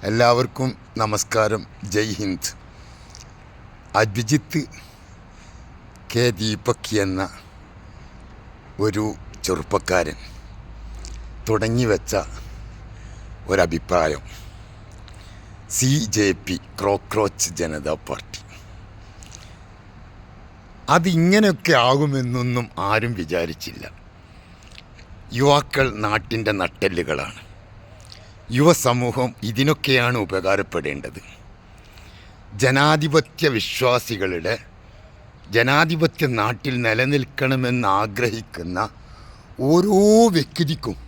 എല്ലാവർക്കും നമസ്കാരം. ജയ് ഹിന്ദ്. അഭിജിത്ത് കെ ദീപക് എന്ന ഒരു ചെറുപ്പക്കാരൻ തുടങ്ങി വെച്ച ഒരഭിപ്രായം, CJP കോക്രോച്ച് ജനതാ പാർട്ടി, അതിങ്ങനെയൊക്കെ ആകുമെന്നൊന്നും ആരും വിചാരിച്ചില്ല. യുവാക്കൾ നാട്ടിൻ്റെ നട്ടെല്ലുകളാണ്. യുവസമൂഹം ഇതിനൊക്കെയാണ് ഉപകാരപ്പെടേണ്ടത്. ജനാധിപത്യ വിശ്വാസികളുടെ ജനാധിപത്യ നാട്ടിൽ നിലനിൽക്കണമെന്ന് ആഗ്രഹിക്കുന്ന ഓരോ വ്യക്തിക്കും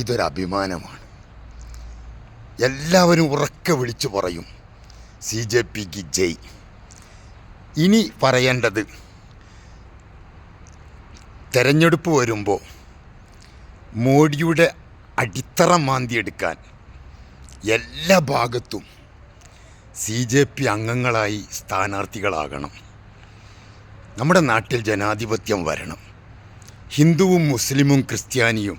ഇതൊരഭിമാനമാണ്. എല്ലാവരും ഉറക്കെ വിളിച്ചു പറയും CJPക്ക് ജയ്. ഇനി പറയേണ്ടത്, തെരഞ്ഞെടുപ്പ് വരുമ്പോൾ മോഡിയുടെ അടിത്തറ മാന്തിയെടുക്കാൻ എല്ലാ ഭാഗത്തും CJP അംഗങ്ങളായി സ്ഥാനാർത്ഥികളാകണം. നമ്മുടെ നാട്ടിൽ ജനാധിപത്യം വരണം. ഹിന്ദുവും മുസ്ലിമും ക്രിസ്ത്യാനിയും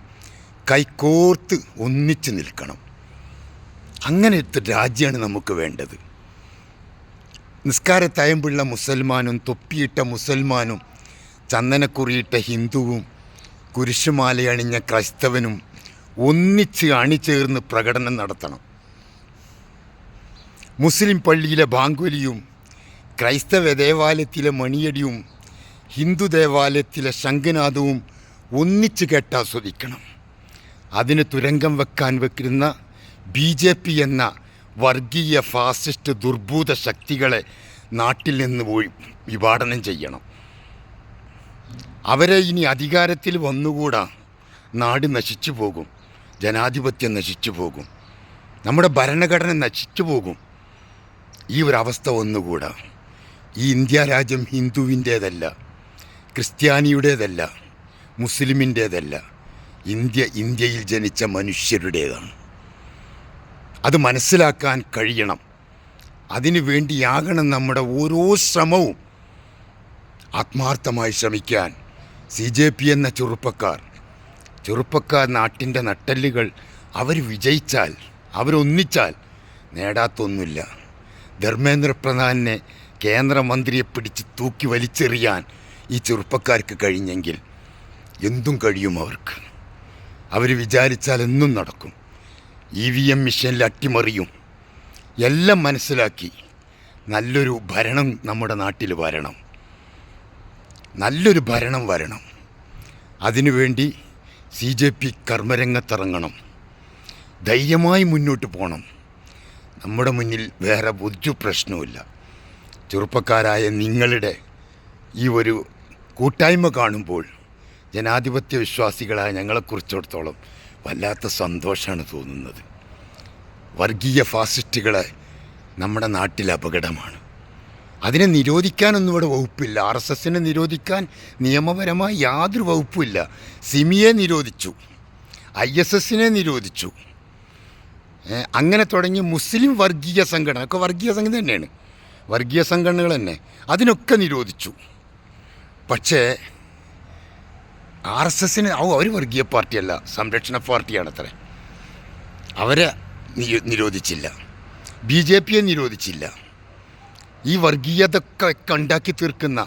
കൈകോർത്ത് ഒന്നിച്ചു നിൽക്കണം. അങ്ങനത്തെ രാജ്യമാണ് നമുക്ക് വേണ്ടത്. നിസ്കാരത്തയമ്പുള്ള മുസൽമാനും തൊപ്പിയിട്ട മുസൽമാനും ചന്ദനക്കുറിയിട്ട ഹിന്ദുവും കുരിശുമാലയണിഞ്ഞ ക്രൈസ്തവനും ഒന്നിച്ച് അണിചേർന്ന് പ്രകടനം നടത്തണം. മുസ്ലിം പള്ളിയിലെ ബാങ്കുലിയും ക്രൈസ്തവ ദേവാലയത്തിലെ മണിയടിയും ഹിന്ദു ദേവാലയത്തിലെ ശംഖനാദവും ഒന്നിച്ച് കേട്ടാസ്വദിക്കണം. അതിന് തുരങ്കം വെക്കാൻ വെക്കുന്ന BJP എന്ന വർഗീയ ഫാസിസ്റ്റ് ദുർഭൂത ശക്തികളെ നാട്ടിൽ നിന്ന് വിഭാടനം ചെയ്യണം. അവരെ ഇനി അധികാരത്തിൽ വന്നുകൂടാ. നാട് നശിച്ചു പോകും, ജനാധിപത്യം നശിച്ചു പോകും, നമ്മുടെ ഭരണഘടന നശിച്ചു പോകും. ഈ ഒരവസ്ഥ വന്നുകൂടാ. ഈ ഇന്ത്യ രാജ്യം ഹിന്ദുവിൻ്റേതല്ല, ക്രിസ്ത്യാനിയുടേതല്ല, മുസ്ലിമിൻ്റേതല്ല. ഇന്ത്യയിൽ ജനിച്ച മനുഷ്യരുടേതാണ്. അത് മനസ്സിലാക്കാൻ കഴിയണം. അതിനു വേണ്ടിയാകണം നമ്മുടെ ഓരോ ശ്രമവും. ആത്മാർത്ഥമായി ശ്രമിക്കാൻ CJP എന്ന ചെറുപ്പക്കാർ നാട്ടിൻ്റെ നട്ടെല്ലുകൾ അവർ വിജയിച്ചാൽ, അവരൊന്നിച്ചാൽ നേടാത്തൊന്നുമില്ല. ധർമ്മേന്ദ്ര പ്രധാനെ കേന്ദ്രമന്ത്രിയെ പിടിച്ച് തൂക്കി വലിച്ചെറിയാൻ ഈ ചെറുപ്പക്കാർക്ക് കഴിഞ്ഞെങ്കിൽ എന്തും കഴിയും അവർക്ക്. അവർ വിചാരിച്ചാൽ എന്നും നടക്കും. EVM മിഷനിൽ അട്ടിമറിയും. എല്ലാം മനസ്സിലാക്കി നല്ലൊരു ഭരണം നമ്മുടെ നാട്ടിൽ വരണം. നല്ലൊരു ഭരണം വരണം. അതിനുവേണ്ടി CJP കർമ്മരംഗത്തിറങ്ങണം. ധൈര്യമായി മുന്നോട്ട് പോകണം. നമ്മുടെ മുന്നിൽ വേറെ ഒരു പ്രശ്നവുമില്ല. ചെറുപ്പക്കാരായ നിങ്ങളുടെ ഈ ഒരു കൂട്ടായ്മ കാണുമ്പോൾ ജനാധിപത്യ വിശ്വാസികളായ ഞങ്ങളെക്കുറിച്ചിടത്തോളം വല്ലാത്ത സന്തോഷമാണ് തോന്നുന്നത്. വർഗീയ ഫാസിസ്റ്റുകളെ നമ്മുടെ നാട്ടിൽ അപകടമാണ്. അതിനെ നിരോധിക്കാനൊന്നും ഇവിടെ വകുപ്പില്ല. RSSനെ നിരോധിക്കാൻ നിയമപരമായി യാതൊരു വകുപ്പുമില്ല. സിമിയെ നിരോധിച്ചു, ISSനെ നിരോധിച്ചു. അങ്ങനെ തുടങ്ങി മുസ്ലിം വർഗീയ സംഘടന ഒക്കെ വർഗീയ സംഘടന തന്നെയാണ്, വർഗീയ സംഘടനകൾ തന്നെ, അതിനൊക്കെ നിരോധിച്ചു. പക്ഷേ RSSന് അവർ വർഗീയ പാർട്ടിയല്ല, സംരക്ഷണ പാർട്ടിയാണത്രേ. അവരെ നിരോധിച്ചില്ല. BJPയെ നിരോധിച്ചില്ല. ഈ വർഗീയതൊക്കെ ഉണ്ടാക്കി തീർക്കുന്ന,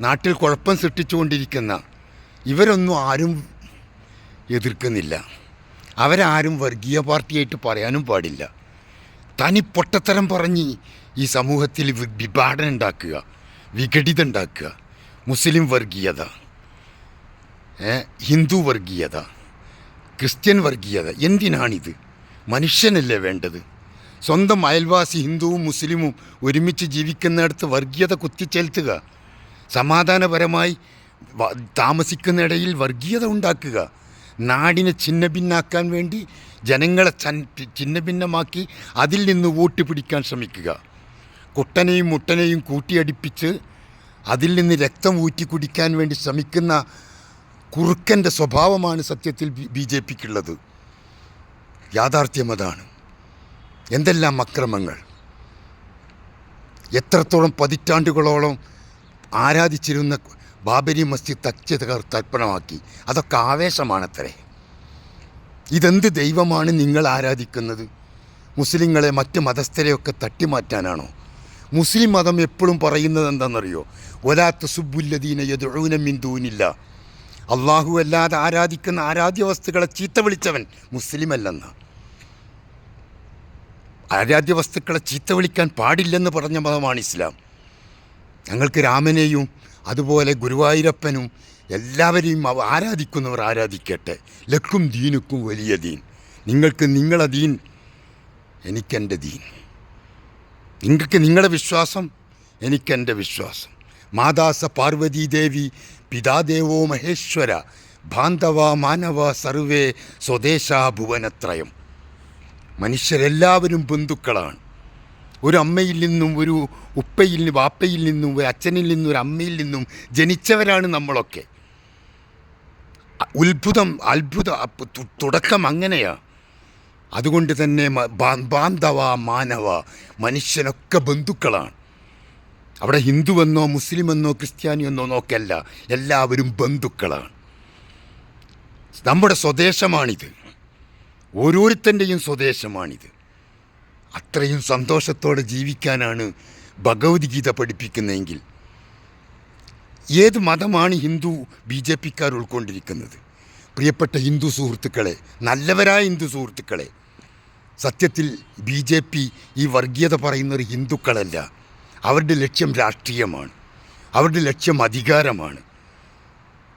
നാട്ടിൽ കുഴപ്പം സൃഷ്ടിച്ചുകൊണ്ടിരിക്കുന്ന ഇവരൊന്നും ആരും എതിർക്കുന്നില്ല. അവരാരും വർഗീയ പാർട്ടിയായിട്ട് പറയാനും പാടില്ല. തനി പൊട്ടത്തരം പറഞ്ഞ് ഈ സമൂഹത്തിൽ വിഭാടനം ഉണ്ടാക്കുക, വിഘടിതം ഉണ്ടാക്കുക. മുസ്ലിം വർഗീയത, ഹിന്ദു വർഗീയത, ക്രിസ്ത്യൻ വർഗീയത, എന്തിനാണിത്? മനുഷ്യനല്ലേ വേണ്ടത്? സ്വന്തം അയൽവാസി ഹിന്ദുവും മുസ്ലിമും ഒരുമിച്ച് ജീവിക്കുന്നിടത്ത് വർഗീയത കുത്തിച്ചേൽത്തുക, സമാധാനപരമായി താമസിക്കുന്നിടയിൽ വർഗീയത ഉണ്ടാക്കുക, നാടിനെ ഛിന്നഭിന്നാക്കാൻ വേണ്ടി ജനങ്ങളെ ഛിന്നഭിന്നമാക്കി അതിൽ നിന്ന് വോട്ട് പിടിക്കാൻ ശ്രമിക്കുക, കുട്ടനെയും മുട്ടനെയും കൂട്ടിയടിപ്പിച്ച് അതിൽ നിന്ന് രക്തം ഊറ്റി കുടിക്കാൻ വേണ്ടി ശ്രമിക്കുന്ന കുറുക്കൻ്റെ സ്വഭാവമാണ് സത്യത്തിൽ BJPക്കുള്ളത്. യാഥാർത്ഥ്യം അതാണ്. എന്തെല്ലാം അക്രമങ്ങൾ, എത്രത്തോളം പതിറ്റാണ്ടുകളോളം ആരാധിച്ചിരുന്ന ബാബരി മസ്ജിദ് തർപ്പണമാക്കി. അതൊക്കെ ആവേശമാണത്രേ. ഇതെന്ത് ദൈവമാണ് നിങ്ങൾ ആരാധിക്കുന്നത്? മുസ്ലിങ്ങളെ മറ്റ് മതസ്ഥരെയൊക്കെ തട്ടിമാറ്റാനാണോ? മുസ്ലിം മതം എപ്പോഴും പറയുന്നത് എന്താണെന്നറിയോ? വലാത്ത സുബുല്ലദീന യദ്ഊന മിൻ ദൂനില്ല. അള്ളാഹു അല്ലാതെ ആരാധിക്കുന്ന ആരാധ്യ വസ്തുക്കളെ ചീത്ത വിളിച്ചവൻ മുസ്ലിമല്ലെന്ന. ആരാധ്യ വസ്തുക്കളെ ചീത്ത വിളിക്കാൻ പാടില്ലെന്ന് പറഞ്ഞ മതമാണ് ഇസ്ലാം. ഞങ്ങൾക്ക് രാമനെയും അതുപോലെ ഗുരുവായൂരപ്പനും എല്ലാവരെയും ആരാധിക്കുന്നവർ ആരാധിക്കട്ടെ. ലക്കും ദീനുക്കും വലിയ ദീൻ. നിങ്ങൾക്ക് നിങ്ങളെ ദീൻ, എനിക്കെൻ്റെ ദീൻ. നിങ്ങൾക്ക് നിങ്ങളുടെ വിശ്വാസം, എനിക്കെൻ്റെ വിശ്വാസം. മാതാസ പാർവതീദേവി പിതാദേവോ മഹേശ്വര ബാന്ധവ മാനവ സർവേ സ്വദേശാ ഭുവനത്രയം. മനുഷ്യരെല്ലാവരും ബന്ധുക്കളാണ്. ഒരു അമ്മയിൽ നിന്നും ഒരു ഉപ്പയിൽ വാപ്പയിൽ നിന്നും ഒരു അച്ഛനിൽ നിന്നും ഒരു അമ്മയിൽ നിന്നും ജനിച്ചവരാണ് നമ്മളൊക്കെ. അത്ഭുത തുടക്കം അങ്ങനെയാണ്. അതുകൊണ്ട് തന്നെ ബാന്ധവ മാനവ മനുഷ്യനൊക്കെ ബന്ധുക്കളാണ്. അവിടെ ഹിന്ദുവെന്നോ മുസ്ലിമെന്നോ ക്രിസ്ത്യാനിയെന്നോ നോക്കല്ല, എല്ലാവരും ബന്ധുക്കളാണ്. നമ്മുടെ സ്വദേശമാണിത്, ഓരോരുത്തൻ്റെയും സ്വദേശമാണിത്. അത്രയും സന്തോഷത്തോടെ ജീവിക്കാനാണ് ഭഗവത്ഗീത പഠിപ്പിക്കുന്നതെങ്കിൽ ഏത് മതമാണ് ഹിന്ദു BJPക്കാർ ഉൾക്കൊണ്ടിരിക്കുന്നത്? പ്രിയപ്പെട്ട ഹിന്ദു സുഹൃത്തുക്കളെ, നല്ലവരായ ഹിന്ദു സുഹൃത്തുക്കളെ, സത്യത്തിൽ BJP ഈ വർഗീയത പറയുന്നവർ ഹിന്ദുക്കളല്ല. അവരുടെ ലക്ഷ്യം രാഷ്ട്രീയമാണ്, അവരുടെ ലക്ഷ്യം അധികാരമാണ്.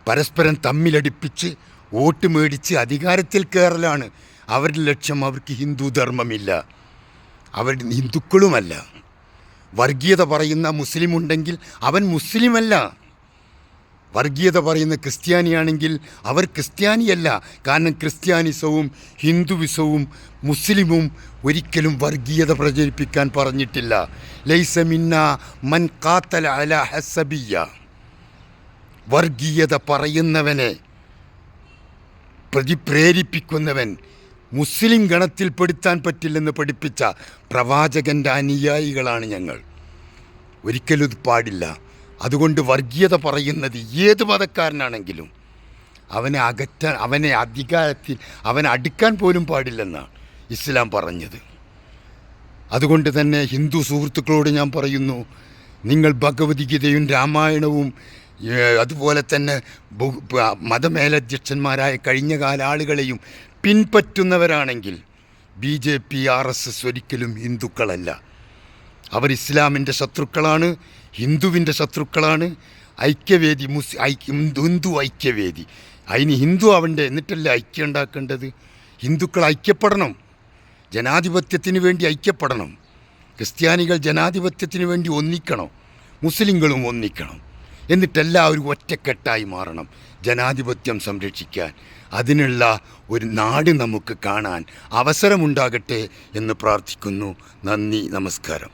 പരസ്പരം തമ്മിലടിപ്പിച്ച് വോട്ട് മേടിച്ച് അധികാരത്തിൽ കയറലാണ് അവരുടെ ലക്ഷ്യം. അവർക്ക് ഹിന്ദു ധർമ്മമില്ല, അവർ ഹിന്ദുക്കളുമല്ല. വർഗീയത പറയുന്ന മുസ്ലിം ഉണ്ടെങ്കിൽ അവൻ മുസ്ലിമല്ല. വർഗീയത പറയുന്ന ക്രിസ്ത്യാനിയാണെങ്കിൽ അവർ ക്രിസ്ത്യാനിയല്ല. കാരണം ക്രിസ്ത്യാനിസവും ഹിന്ദുവിസവും മുസ്ലിമും ഒരിക്കലും വർഗീയത പ്രചരിപ്പിക്കാൻ പറഞ്ഞിട്ടില്ല. ലൈസ മിന്ന മൻ ഖാതല അലാ ഹസബിയ്യ. വർഗീയത പറയുന്നവനെ പ്രേരിപ്പിക്കുന്നവൻ മുസ്ലിം ഗണത്തിൽപ്പെടുത്താൻ പറ്റില്ലെന്ന് പഠിപ്പിച്ച പ്രവാചകൻ്റെ അനുയായികളാണ് ഞങ്ങൾ. ഒരിക്കലും ഇത് പാടില്ല. അതുകൊണ്ട് വർഗീയത പറയുന്നത് ഏത് മതക്കാരനാണെങ്കിലും അവനെ അധികാരത്തിൽ അടുക്കാൻ പോലും പാടില്ലെന്നാണ് ഇസ്ലാം പറഞ്ഞത്. അതുകൊണ്ട് തന്നെ ഹിന്ദു സുഹൃത്തുക്കളോട് ഞാൻ പറയുന്നു, നിങ്ങൾ ഭഗവത്ഗീതയും രാമായണവും അതുപോലെ തന്നെ മതമേലധ്യക്ഷന്മാരായ കഴിഞ്ഞകാല ആളുകളെയും പിൻപറ്റുന്നവരാണെങ്കിൽ BJP RSS ഒരിക്കലും ഹിന്ദുക്കളല്ല. അവർ ഇസ്ലാമിൻ്റെ ശത്രുക്കളാണ്, ഹിന്ദുവിൻ്റെ ശത്രുക്കളാണ്. ഐക്യവേദി ഹിന്ദു ഐക്യവേദി, അതിന് ഹിന്ദു ആവണ്ടേ, എന്നിട്ടല്ലേ ഐക്യം ഉണ്ടാക്കേണ്ടത്? ഹിന്ദുക്കൾ ഐക്യപ്പെടണം, ജനാധിപത്യത്തിന് വേണ്ടി ഐക്യപ്പെടണം. ക്രിസ്ത്യാനികൾ ജനാധിപത്യത്തിന് വേണ്ടി ഒന്നിക്കണം, മുസ്ലിങ്ങളും ഒന്നിക്കണം. എന്നിട്ടെല്ലാവരും ഒറ്റക്കെട്ടായി മാറണം ജനാധിപത്യം സംരക്ഷിക്കാൻ. അതിനുള്ള ഒരു നാട് നമുക്ക് കാണാൻ അവസരമുണ്ടാകട്ടെ എന്ന് പ്രാർത്ഥിക്കുന്നു. നന്ദി, നമസ്കാരം.